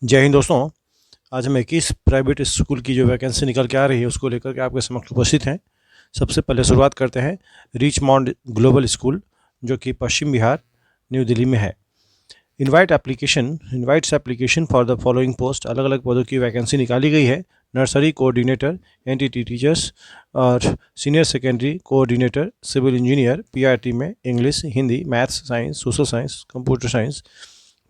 जय हिंद दोस्तों। आज हम 21 प्राइवेट स्कूल की जो वैकेंसी निकल के आ रही है उसको लेकर के आपके समक्ष उपस्थित हैं। सबसे पहले शुरुआत करते हैं रिचमॉन्ड ग्लोबल स्कूल, जो कि पश्चिम बिहार न्यू दिल्ली में है। Invites application for the following post. अलग अलग पदों की वैकेंसी निकाली गई है। नर्सरी कोऑर्डिनेटर, एनटीटी टीचर्स और senior secondary coordinator, civil engineer, PRT में English, Hindi, maths, science, social science, computer science.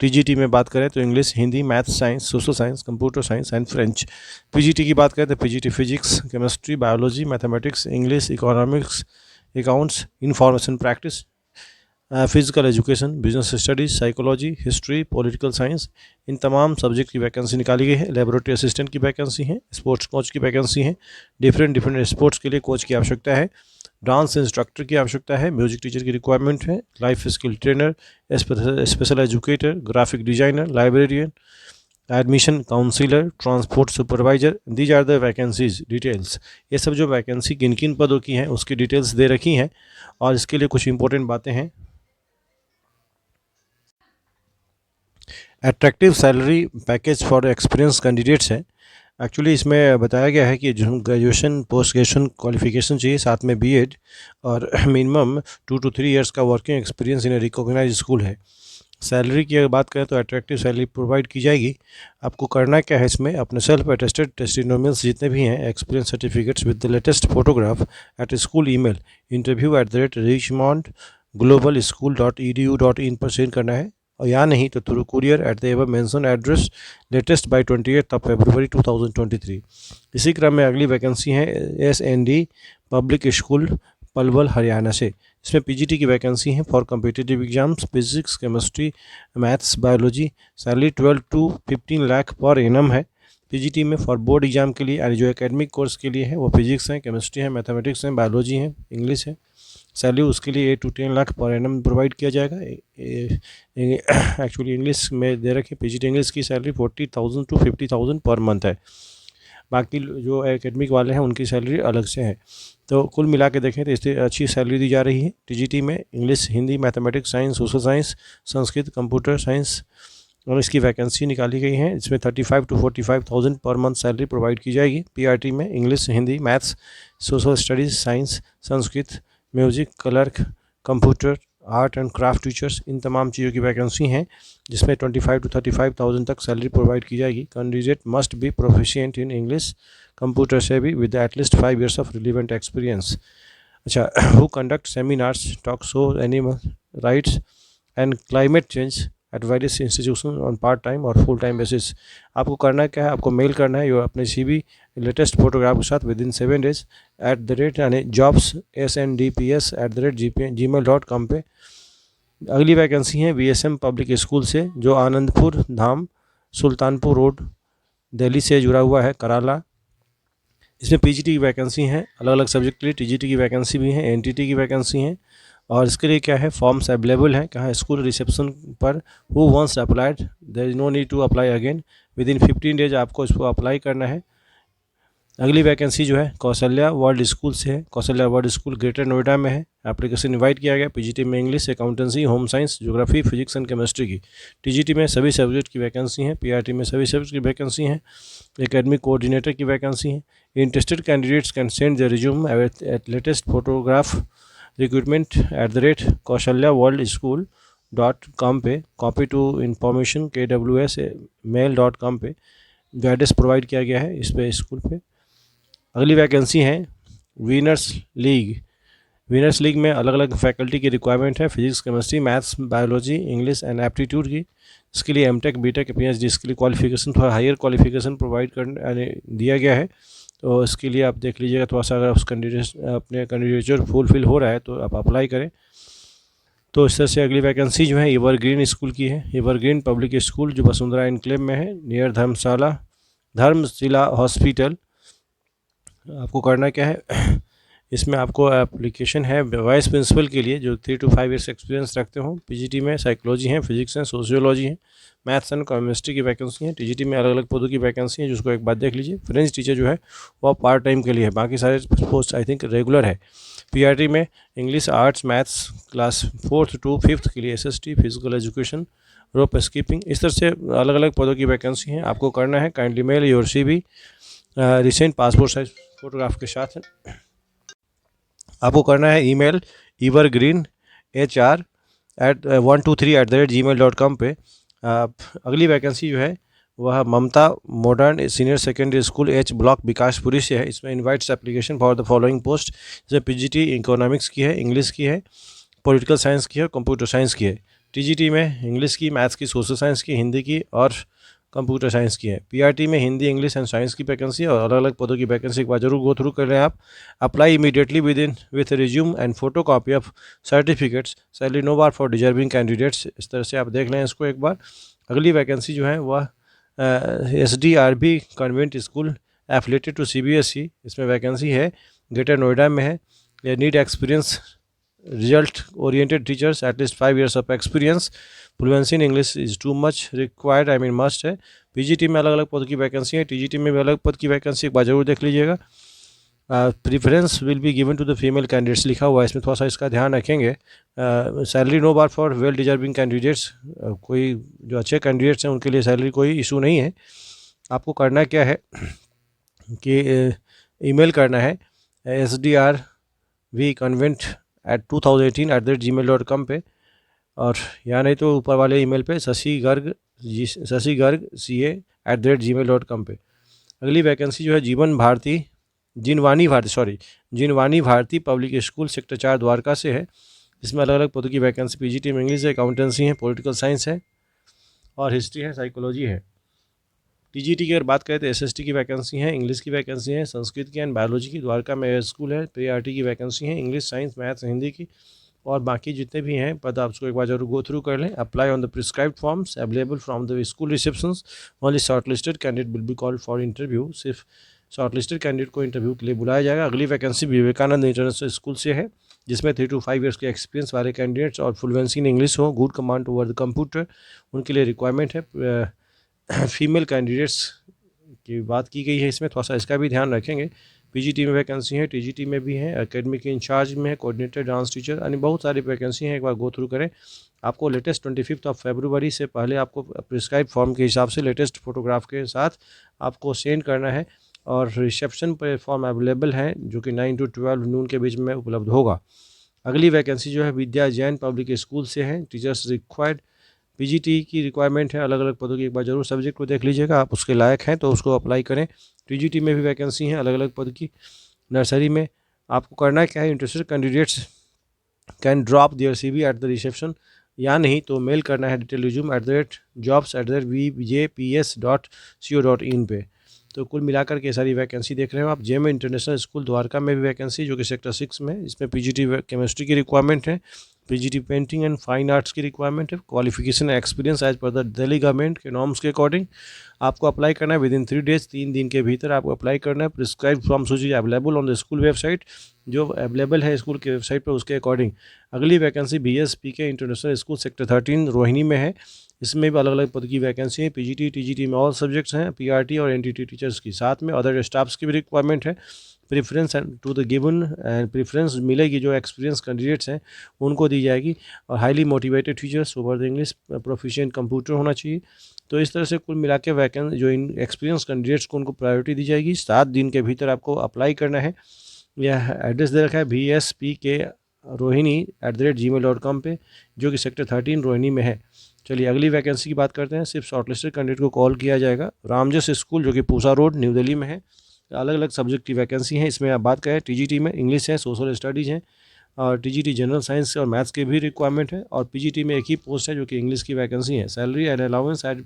TGT में बात करें तो English, Hindi, maths, science, social science, computer science and French. PGT की बात करें तो PGT physics, chemistry, biology, mathematics, English, economics, accounts, information practice, physical education, business studies, psychology, history, political science. इन तमाम सब्जेक्ट की वैकेंसी निकाली गई है। लेबोरेटरी असिस्टेंट की वैकेंसी है, स्पोर्ट्स कोच की वैकेंसी है, डिफरेंट स्पोर्ट्स के लिए कोच की आवश्यकता है, डांस इंस्ट्रक्टर की आवश्यकता है, म्यूजिक टीचर की रिक्वायरमेंट है, life skill trainer, special educator, graphic designer, librarian, admission counsellor, transport supervisor. These are the vacancies details. ये सब जो वैकेंसी किन किन पदों की हैं उसकी डिटेल्स दे रखी हैं। और इसके लिए कुछ इंपॉर्टेंट बातें हैं। Attractive salary package for experience candidates है। एक्चुअली इसमें बताया गया है कि जो ग्रेजुएशन पोस्ट ग्रेजुएशन क्वालिफिकेशन चाहिए, साथ में बीएड और मिनिमम 2 to 3 इयर्स का working experience in a recognise school है। सैलरी की अगर बात करें तो अट्रैक्टिव सैलरी प्रोवाइड की जाएगी। आपको करना क्या है, इसमें अपने सेल्फ अटेस्टेड टेस्टिमोनियल्स जितने भी हैं, experience certificates with the latest photograph at school email interview@richmondglobalschool.edu.in पर सेंड करना है, और या नहीं तो through courier at the ever mention address, latest by 28 February 2023। इसी क्रम में अगली वैकेंसी है S and D public school, Palwal, Haryana से। इसमें पीजीटी की वैकेंसी है for competitive exams, physics, chemistry, maths, biology. Salary 12 to 15 lakh per annum है। पीजीटी में फॉर बोर्ड एग्जाम के लिए यानी जो एकेडमिक कोर्स के लिए है वो फिजिक्स है, केमिस्ट्री है, मैथमेटिक्स है, बायोलॉजी है, इंग्लिश है। सैलरी उसके लिए 8 to 10 lakh per annum provide किया जाएगा। एक्चुअली इंग्लिश में दे रखे, पीजीटी इंग्लिश की सैलरी 40,000 to 50,000 पर मंथ है। बाकी जो एकेडमिक वाले हैं उनकी सैलरी अलग से है। तो कुल मिला के देखें तो इससे अच्छी सैलरी दी जा रही है। टीजीटी में English, Hindi, mathematics, science, social science, Sanskrit, computer science और इसकी वैकेंसी निकाली गई है। इसमें 35 to 45,000 per month salary provide की जाएगी। पीआरटी में English, Hindi, maths, social studies, science, Sanskrit, music, clerk, computer, art and craft teachers, इन तमाम चीज़ों की वैकेंसी हैं, जिसमें 25 to 35,000 तक सैलरी प्रोवाइड की जाएगी। Candidate must be proficient in English, computer से भी with at least 5 years of relevant experience. अच्छा, who conduct seminars, talk show, animal rights and climate change at various institution on part time और full time basis. आपको करना क्या है, आपको mail करना है अपने CV लेटेस्ट फोटोग्राफ के साथ विद इन 7 days यानी jobs@sndps@gmail.com पे। अगली वैकेंसी है VSM पब्लिक स्कूल से, जो आनंदपुर धाम, सुल्तानपुर रोड, दिल्ली से जुड़ा हुआ है, कराला। इसमें पीजीटी की वैकेंसी है, अलग अलग सब्जेक्ट के लिए टीजीटी की वैकेंसी भी है, एनटीटी की वैकेंसी है। और इसके लिए क्या है, फॉर्म्स अवेलेबल हैं, कहाँ, स्कूल रिसेप्शन पर। Who once applied, there is no need to apply again, within 15 days आपको इसको अप्लाई करना है। अगली वैकेंसी जो है कौशल्या वर्ल्ड स्कूल से है। Kaushalya world school greater Noida में है। एप्लीकेशन इनवाइट किया गया। पीजीटी में English, accountancy, home science, geography, physics and chemistry की। टीजीटी में सभी सब्जेक्ट की वैकेंसी है। पीआरटी में सभी सब्जेक्ट की वैकेंसी है। एकेडमिक कोऑर्डिनेटर की वैकेंसी है। Interested candidates can send the resume at latest photograph recruitment@kausalyaworldschool.com पे, कॉपी टू इंफॉर्मेशन KWS@mail.com पे जो एड्रेस प्रोवाइड किया गया है इस पे स्कूल पे। अगली वैकेंसी है विनर्स लीग। विनर्स लीग में अलग अलग फैकल्टी की रिक्वायरमेंट है, physics, chemistry, maths, biology, English and aptitude की। इसके लिए एमटेक, बीटेक, पीएचडी, इसके लिए क्वालिफिकेशन, थोड़ा हायर क्वालिफिकेशन प्रोवाइड कर दिया गया है। तो इसके लिए आप देख लीजिएगा, थोड़ा सा अगर उस अपने कैंडिडेचर फुलफिल हो रहा है तो आप अप्लाई करें। तो इस तरह से अगली वैकेंसी जो है एवरग्रीन स्कूल की है। एवरग्रीन पब्लिक स्कूल जो वसुंधरा एनक्लेव में है, नियर धर्मशिला हॉस्पिटल। आपको करना क्या है, इसमें आपको एप्लीकेशन है वाइस प्रिंसिपल के लिए, जो 3 to 5 years एक्सपीरियंस रखते हो। पीजीटी में साइकोलॉजी है, फिजिक्स है, सोशियोलॉजी है, मैथ्स एंड केमिस्ट्री की वैकेंसी है। टीजीटी में अलग अलग पदों की वैकेंसी है, जिसको एक बात देख लीजिए। फ्रेंच टीचर जो है वो पार्ट टाइम के लिए है, बाकी सारे पोस्ट आई थिंक रेगुलर है। पीआरटी में English, arts, maths class 4th to 5th के लिए SST, फिजिकल एजुकेशन रोप स्कीपिंग। इस तरह से अलग अलग पदों की वैकेंसी हैं। आपको करना है kindly mail your CV recent passport size photograph के साथ। आपको करना है ईमेल evergreenhr123@gmail.com पे। अगली वैकेंसी जो है वह Mamta modern senior secondary school H block Vikaspuri से है। इसमें invites application for the following post, जैसे PGT इकोनॉमिक्स की है, इंग्लिश की है, पॉलिटिकल साइंस की है और कंप्यूटर साइंस की है। TGT में इंग्लिश की, मैथ्स की, सोशल साइंस की, हिंदी की और कंप्यूटर साइंस की है। PRT में हिंदी, इंग्लिश एंड साइंस की वैकेंसी और अलग अलग पदों की वैकेंसी एक बार जरूर गो थ्रू कर लें आप। Apply immediately with resume and photo copy of certificates, salary no bar for deserving candidates. इस तरह से आप देख लें इसको एक बार। अगली वैकेंसी जो है वह SDRB convent school affiliated to CBSE, इसमें वैकेंसी है, ग्रेटर नोएडा में है। ये need experience result oriented teachers at least 5 years of experience, fluency in English is too much required, I mean must है। PGT में अलग अलग पद की वैकेंसी है, TGT में भी अलग पद की वैकेंसी, एक बार जरूर देख लीजिएगा। Preference will be given to the female candidates लिखा हुआ है, इसमें थोड़ा सा इसका ध्यान रखेंगे। Salary no bar for well deserving candidates, कोई जो अच्छे कैंडिडेट्स हैं उनके लिए सैलरी कोई इशू नहीं है। आपको करना क्या है कि ईमेल करना है SDRV convent@2018@gmail.com पे, और या नहीं तो ऊपर वाले ईमेल पे शशि गर्ग CA@gmail.com पे। अगली वैकेंसी जो है Jinvani Bharati public school sector 4 Dwarka से है। इसमें अलग अलग पदों की वैकेंसी PGT में इंग्लिश है, अकाउंटेंसी है, पॉलिटिकल साइंस है और हिस्ट्री है, साइकोलॉजी है। TGT की अगर बात करें तो SST की वैकेंसी है, इंग्लिश की वैकेंसी है, संस्कृत की एंड बायोलॉजी की, द्वारका में स्कूल है। PRT की वैकेंसी है, इंग्लिश, साइंस, मैथ्स, हिंदी की, और बाकी जितने भी हैं पद आप उसको एक बार जरूर गो थ्रू कर लें। Apply on the prescribed forms available from the school receptions, only shortlisted candidate will be called for interview. सिर्फ शॉर्टलिस्टेड कैंडिडेट को इंटरव्यू के लिए बुलाया जाएगा। अगली वैकेंसी विवेकानंद इंटरनेशनल स्कूल से है, जिसमें 3 to 5 years के एक्सपीरियंस वाले कैंडिडेट्स और फ्लुएंसी इन इंग्लिश हो, good command over the computer, उनके लिए रिक्वायरमेंट है। फीमेल कैंडिडेट्स की बात की गई है, इसमें थोड़ा सा इसका भी ध्यान रखेंगे। PGT में वैकेंसी है, TGT में भी है, एकेडमिक इंचार्ज में है, कोऑर्डिनेटर डांस टीचर, यानी बहुत सारी वैकेंसी हैं, एक बार गो थ्रू करें। आपको लेटेस्ट 25 फरवरी से पहले आपको प्रिस्क्राइब फॉर्म के हिसाब से लेटेस्ट फोटोग्राफ के साथ आपको सेंड करना है, और रिसेप्शन पर फॉर्म अवेलेबल है जो कि 9 to 12 नून के बीच में उपलब्ध होगा। अगली वैकेंसी जो है विद्या जैन पब्लिक स्कूल से है, टीचर्स रिक्वायर्ड। PGT की रिक्वायरमेंट है, अलग अलग पदों की, एक बार जरूर सब्जेक्ट को देख लीजिएगा, आप उसके लायक हैं तो उसको अप्लाई करें। TGT में भी वैकेंसी है, अलग अलग पद की। नर्सरी में आपको करना क्या है, interested candidates can drop their CV at the reception, या नहीं तो मेल करना है डिटेल रिज्यूम @jobs@vjps.co.in पे। तो कुल मिलाकर के सारी वैकेंसी देख रहे हो आप। JM इंटरनेशनल स्कूल द्वारका में भी वैकेंसी, जो कि सेक्टर 6 में, इसमें PGT केमिस्ट्री की रिक्वायरमेंट है, PGT painting and fine arts की रिक्वायरमेंट है, qualification experience as per the Delhi government के नॉर्म्स के अकॉर्डिंग आपको अप्लाई करना है। विदिन 3 days, 3 दिन के भीतर आपको अप्लाई करना है। प्रिस्क्राइब फ्रॉम सूची available on the school website, जो अवेलेबल है स्कूल के वेबसाइट पर, उसके अकॉर्डिंग। अगली vacancy BSPK international school sector 13 Rohini में है। इसमें भी अलग अलग पद की वैकेंसी है। PGT TGT में ऑल सब्जेक्ट्स हैं, PRT और NTT टीचर्स की, साथ में अदर स्टाफ्स की भी रिक्वायरमेंट है। Preference to the given and preference मिलेगी जो एक्सपीरियंस कैंडिडेट्स हैं उनको दी जाएगी, और highly motivated teachers over the English, proficient computer होना चाहिए। तो इस तरह से कुल मिला के वैकेंसी जो इन एक्सपीरियंस कैंडिडेट्स को उनको प्रायोरिटी दी जाएगी। 7 दिन के भीतर आपको अप्लाई करना है। यह एड्रेस दे रखा है BSPK rohini@gmail.com पे, जो कि सेक्टर 13 रोहिणी में है। चलिए अगली वैकेंसी की बात करते हैं। सिर्फ शॉर्टलिस्टेड कैंडिडेट को कॉल किया जाएगा। रामजस स्कूल, जो कि पूसा रोड न्यू दिल्ली में है, अलग अलग सब्जेक्ट की वैकेंसी है। इसमें आप बात करें TGT में इंग्लिश है, सोशल स्टडीज़ हैं, और TGT जनरल साइंस और मैथ्स की भी रिक्वायरमेंट है, और PGT में एक ही पोस्ट है जो कि इंग्लिश की वैकेंसी है। Salary and allowance as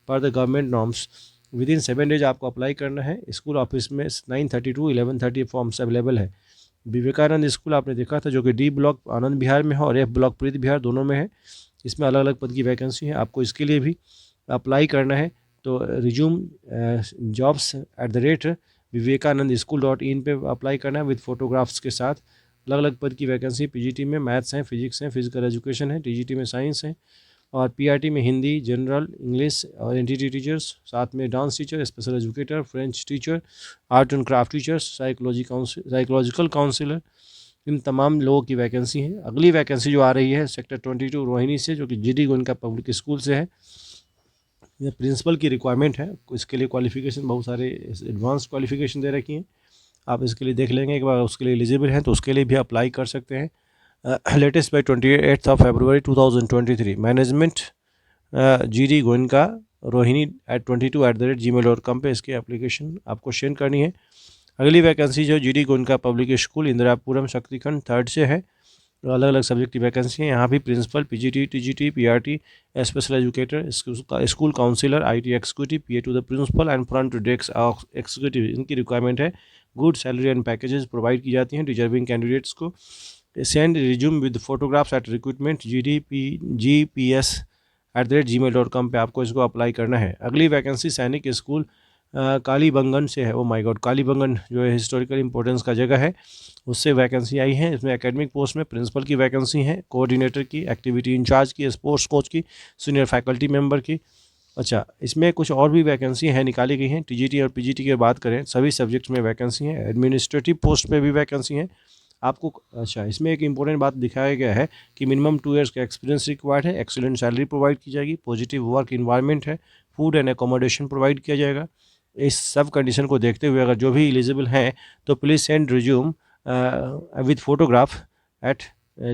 per the government norms. Within 7 days आपको अप्लाई करना है। स्कूल ऑफिस में 9:30 to 11:30 फॉर्म्स अवेलेबल है। विवेकानंद स्कूल आपने देखा था, जो कि D ब्लॉक आनंद विहार में है और F ब्लॉक प्रीत विहार दोनों में है। इसमें अलग अलग पद की वैकेंसी है, आपको इसके लिए भी अप्लाई करना है। तो रिज्यूम jobs@vivekanandSchool.in पे अप्लाई करना है विद फोटोग्राफ्स के साथ। अलग अलग पद की वैकेंसी PGT में मैथ्स हैं, फिजिक्स हैं, फिजिकल एजुकेशन है, TGT में साइंस है, और PRT में हिंदी, जनरल, इंग्लिश और NTT टीचर्स, साथ में dance teacher, special educator, French teacher, art and craft teachers, psychological counsellor, इन तमाम लोगों की वैकेंसी है। अगली वैकेंसी जो आ रही है सेक्टर 22 रोहिणी से, जो कि जीडी गोयनका पब्लिक स्कूल से है। ये प्रिंसिपल की रिक्वायरमेंट है। इसके लिए क्वालिफिकेशन बहुत सारे एडवांस क्वालिफिकेशन दे रखी हैं, आप इसके लिए देख लेंगे एक बार, उसके लिए एलिजिबल हैं तो उसके लिए भी अप्लाई कर सकते हैं। Latest by 28 February 2023 management GD Goenka Rohini @22@gmail.com पे इसकी एप्लीकेशन आपको सेंड करनी है। अगली वैकेंसी जो GD Goenka public school Indirapuram Shaktikhand 3rd से है। अलग अलग सब्जेक्ट की वैकेंसी है। यहाँ भी principal, PGT, TGT, PRT, special educator, school counsellor, IT executive, PA to the principal and front desk executive, इनकी रिक्वायरमेंट है। Good salary and packages provide की जाती हैं डिजर्विंग कैंडिडेट्स को। Send resume with photographs at recruitment gps@gmail.com पे आपको इसको apply करना है। अगली वैकेंसी सैनिक स्कूल कालीबंगन से है। ओ माय गॉड, कालीबंगन जो है हिस्टोरिकल इंपॉर्टेंस का जगह है, उससे वैकेंसी आई है। इसमें एकेडमिक पोस्ट में प्रिंसिपल की वैकेंसी है, कोऑर्डिनेटर की, एक्टिविटी इंचार्ज की, स्पोर्ट्स कोच की, सीनियर फैकल्टी मेंबर की। अच्छा, इसमें कुछ और भी वैकेंसी हैं निकाली गई हैं। टीजीटी और पीजीटी की बात करें सभी सब्जेक्ट्स में वैकेंसी है। एडमिनिस्ट्रेटिव पोस्ट पे भी वैकेंसी है आपको। अच्छा, इसमें एक इंपॉर्टेंट बात दिखाया गया है कि मिनिमम 2 ईयर्स का एक्सपीरियंस रिक्वायर्ड है। एक्सीलेंट सैलरी प्रोवाइड की जाएगी, पॉजिटिव वर्क इन्वायरमेंट है, फूड एंड एकोमोडेशन प्रोवाइड किया जाएगा। इस सब कंडीशन को देखते हुए अगर जो भी एलिजिबल हैं तो please send resume with photograph at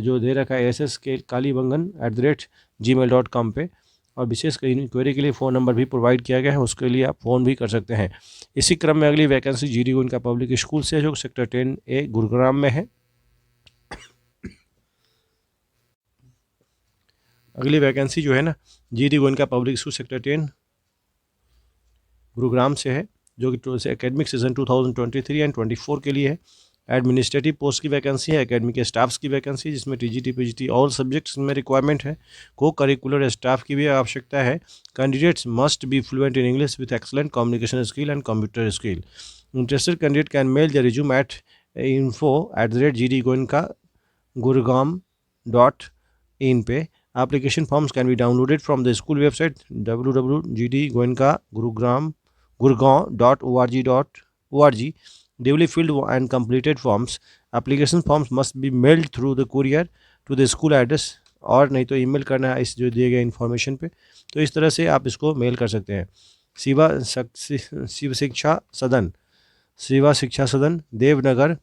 जो दे रखा है sskalibanggan@gmail.com पे। और विशेष इंक्वायरी के लिए फ़ोन नंबर भी प्रोवाइड किया गया है, उसके लिए आप फ़ोन भी कर सकते हैं। इसी क्रम में अगली vacancy GD Goenka public school से है, जो सेक्टर 10A गुरुग्राम में है। अगली वैकेंसी जो है ना, GD Goenka public school sector 10 Gurugram से है, जो कि एकेडमिक सीजन 2023 एंड 24 के लिए है। एडमिनिस्ट्रेटिव पोस्ट की वैकेंसी है, एकेडमिक स्टाफ्स की वैकेंसी, जिसमें टीजीटी पीजीटी ऑल सब्जेक्ट्स में रिक्वायरमेंट है। को करिकुलर स्टाफ की भी आवश्यकता है। Candidates must be fluent in English with excellent communication skill and computer skill. Interested candidate can mail the resume at info@gdgoenka gurgaon.in पे। Application forms can be downloaded from the school website www.gdgoenka gurgaon.org. Duly filled and completed forms. Application forms must be mailed through the courier to the school address, और नहीं तो email करना है इस जो दिए गए इन्फॉर्मेशन पे। तो इस तरह से आप इसको मेल कर सकते हैं। शिव शिक्षा सदन, Seva Shiksha Sadan, Devnagar,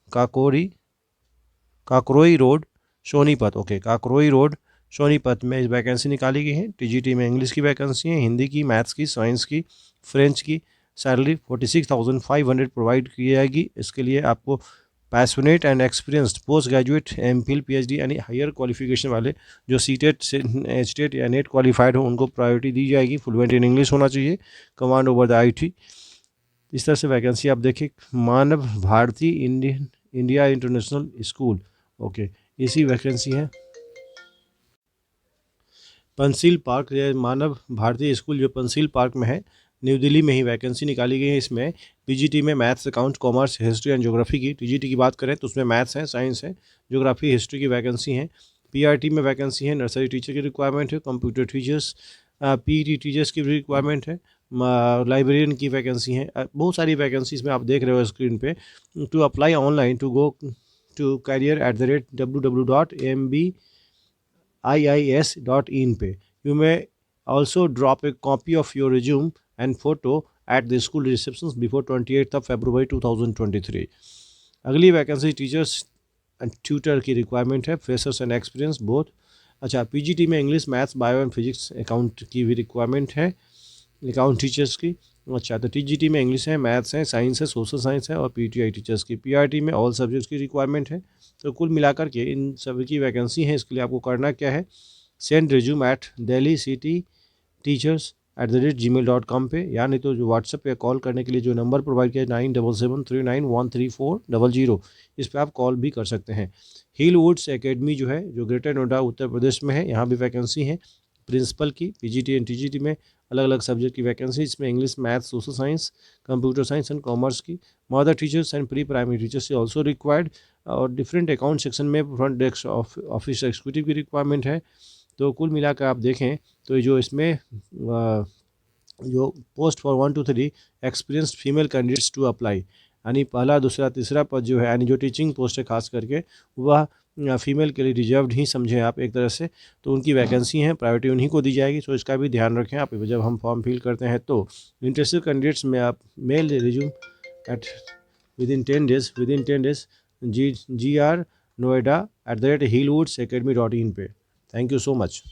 Kakroi road, Sonipat. Okay, Kakroi road, Sonipat में इस वैकेंसी निकाली गई है। टीजीटी में इंग्लिश की वैकेंसी है, हिंदी की, मैथ्स की, साइंस की, फ्रेंच की। सैलरी 46,500 प्रोवाइड की जाएगी। इसके लिए आपको passionate and experienced post graduate, MPhil, PhD यानी हायर क्वालिफिकेशन वाले जो सीटेट स्टेट या नेट क्वालिफाइड हो उनको प्रायोरिटी दी जाएगी। फ्लुएंट इन इंग्लिश होना चाहिए, कमांड ओवर द आईटी। इस तरह से वैकेंसी आप देखिए। Manav Bharati India international school, okay, इसी वैकेंसी है। पंसील पार्क, या मानव भारती स्कूल जो पंसील पार्क में है, न्यू दिल्ली में ही वैकेंसी निकाली गई है। इसमें पीजीटी में maths, account, commerce, history and geography की। टीजीटी की बात करें तो उसमें मैथ्स है, साइंस है, ज्योग्राफी, हिस्ट्री की वैकेंसी है। पीआरटी में वैकेंसी है, नर्सरी टीचर की रिक्वायरमेंट है, कंप्यूटर टीचर्स, पीईटी टीचर्स की भी रिक्वायरमेंट है, लाइब्रेरियन की वैकेंसी है। बहुत सारी वैकेंसी इसमें आप देख रहे हो स्क्रीन पे। To apply online, to go to career@www.mbiis.in पे। You may also drop a copy of your resume and photo at the school reception before 28 February 2023। अगली वैकेंसी टीचर्स एंड ट्यूटर की रिक्वायरमेंट है, फ्रेशर्स एंड एक्सपीरियंस बोथ। अच्छा, PGT में English, maths, bio and physics, account की भी requirement है, account teachers की। अच्छा, तो टीजीटी में इंग्लिश है, मैथ्स है, साइंस है, सोशल साइंस है, और पीटीआई टीचर्स की। पीआरटी में ऑल सब्जेक्ट्स की रिक्वायरमेंट है। तो कुल मिलाकर के इन सभी की वैकेंसी है। इसके लिए आपको करना क्या है, सेंड रिज्यूम एट delhi-city-teachers@gmail.com पे, या नहीं तो जो व्हाट्सएप पे कॉल करने के लिए जो नंबर प्रोवाइड किया है 9773913400, इस पर आप कॉल भी कर सकते हैं। हिल वुड्स एकेडमी जो है, जो ग्रेटर नोएडा उत्तर प्रदेश में है, यहाँ भी वैकेंसी है प्रिंसिपल की। पीजीटी एंड टीजीटी में अलग अलग सब्जेक्ट की वैकेंसी, इसमें English, maths, social science, computer science and commerce की। Mother teachers and pre primary teachers से ऑल्सो रिक्वायर्ड। और डिफरेंट अकाउंट सेक्शन में फ्रंट डेस्क ऑफिस एक्सिक्यूटिव की रिक्वायरमेंट है। तो कुल मिलाकर आप देखें तो जो इसमें जो post for 1 to 3 experienced female candidates to apply, यानी पहला दूसरा तीसरा पद जो है, यानी जो टीचिंग पोस्ट है खास करके, वह फीमेल के लिए रिजर्व्ड ही समझें आप एक तरह से। तो उनकी वैकेंसी है, प्रायोरिटी उन्हीं को दी जाएगी। सो इसका भी ध्यान रखें आप जब हम फॉर्म फिल करते हैं। तो इंटरेस्टेड कैंडिडेट्स में आप mail resume at within 10 days GR Noida @hillwoodsacademy.in पे। Thank you so much.